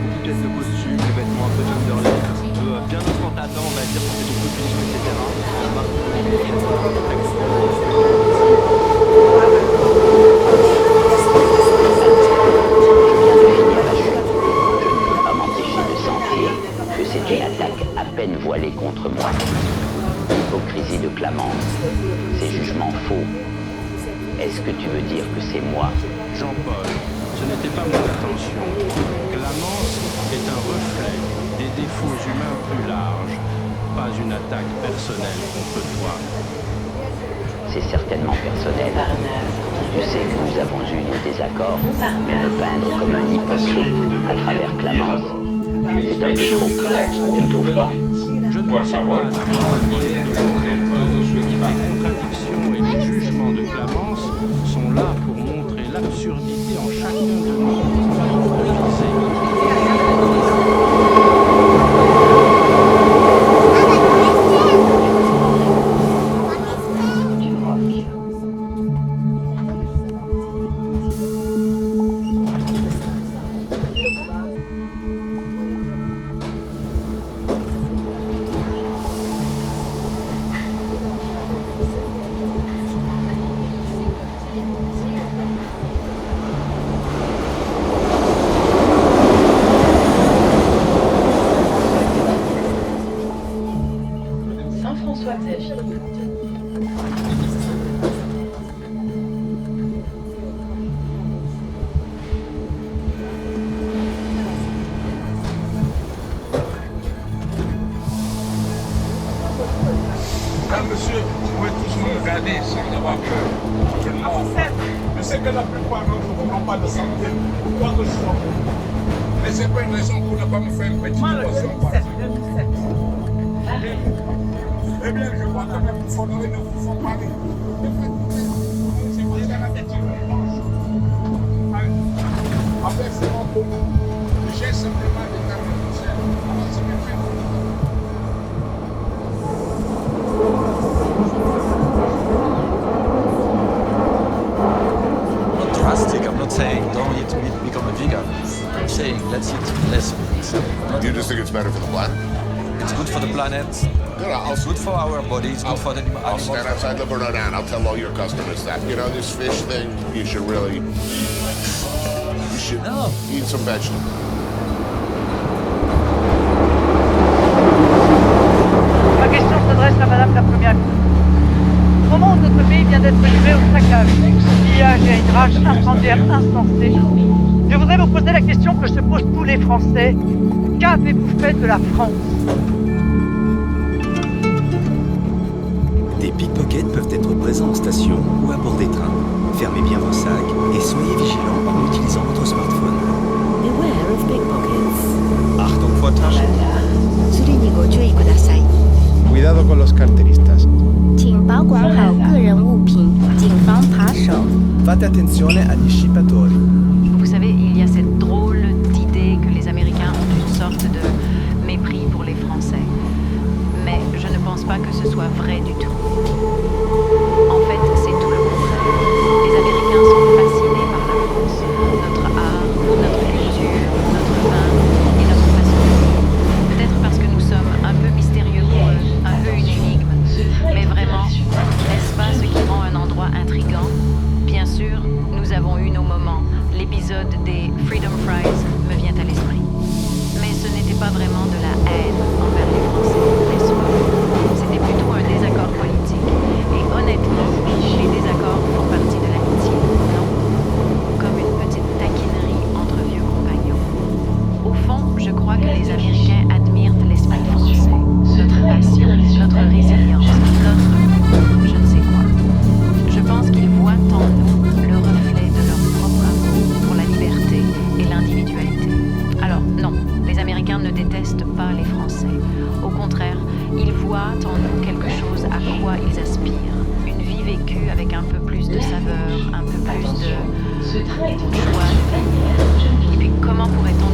beaucoup de pièces de costume, des vêtements un peu Timberlake, bien ostentateur, on va dire, pour des populisme, etc. Marque c'est une attaque à peine voilée contre moi. L'hypocrisie de Clamence, ses jugements faux. Est-ce que tu veux dire que c'est moi? Jean-Paul, ce n'était pas mon intention. Clamence est un reflet des défauts humains plus larges, pas une attaque personnelle contre toi. C'est certainement personnel. Tu sais que nous avons eu des désaccords, mais me peindre comme un hypocrite à travers Clamence, c'est un peu trop. Tu ne trouves pas? Je ne pense pas les contradictions et les jugements de Clamence sont là pour montrer l'absurdité en chacun de nous. Monsieur, vous pouvez tous me regarder sans avoir peur. Je ne mens pas. Je sais que la plupart d'entre vous n'ont pas de santé. Pourquoi que je sois pour vous? Mais ce n'est pas une raison pour ne pas me faire une petite émotion. Eh bien, je vois quand même qu'il faudrait ne vous faire parler. Après, c'est mon tour. J'ai simplement déterminé le ciel. Alors, c'est mes frères. Drastic. I'm not saying don't eat meat, become a vegan. I'm saying let's eat less meat. You just think it's better for the planet? It's good for the planet. It's good for our body. It's good for the animals. I'll stand outside Le Bernardin. I'll tell all your customers that. You know, this fish thing, you should eat some vegetables. Ma question s'adresse à Madame la Première ministre. Au moment où notre pays vient d'être livré au saccage, pillage et une rage incendiaire insensée, je voudrais vous poser la question que se posent tous les Français. Qu'avez-vous fait de la France? Des pickpockets peuvent être présents en station ou à bord des trains. Fermez bien vos sacs et soyez vigilants en utilisant votre smartphone. Beware of pickpockets. Achtung vor Taschen. Cuidado con los carteristas. 请保管好个人物品，谨防扒手。 Fate attenzione agli scippatori. Vous savez, il y a cette drôle d'idée que les Américains ont une sorte de mépris pour les Français. Mais je ne pense pas que ce soit vrai du tout. En fait, c'est tout le contraire. Les Américains sont fascinés par la France, notre art, notre culture, notre vin et notre façon de vivre. Peut-être parce que nous sommes un peu mystérieux pour eux, un peu une énigme. Mais vraiment, n'est-ce pas ce qui rend un endroit intrigant? Bien sûr, nous avons eu nos moments. L'épisode des Freedom Fries me vient à l'esprit. Mais ce n'était pas vraiment de la haine envers les Français, n'est-ce pas? C'était plutôt un désaccord politique. Et honnêtement, les désaccords font partie de l'amitié, non? Comme une petite taquinerie entre vieux compagnons. Au fond, je crois que les Américains admirent l'esprit français, notre passion, notre résilience, notre je ne sais quoi. Je pense qu'ils voient en nous le reflet de leur propre amour pour la liberté et l'individualité. Alors non, les Américains ne détestent pas les Français. Au contraire, ils voient en nous quelque chose à quoi ils aspirent. Une vie vécue avec un peu plus de saveur, un peu plus de joie. Et puis comment pourrait-on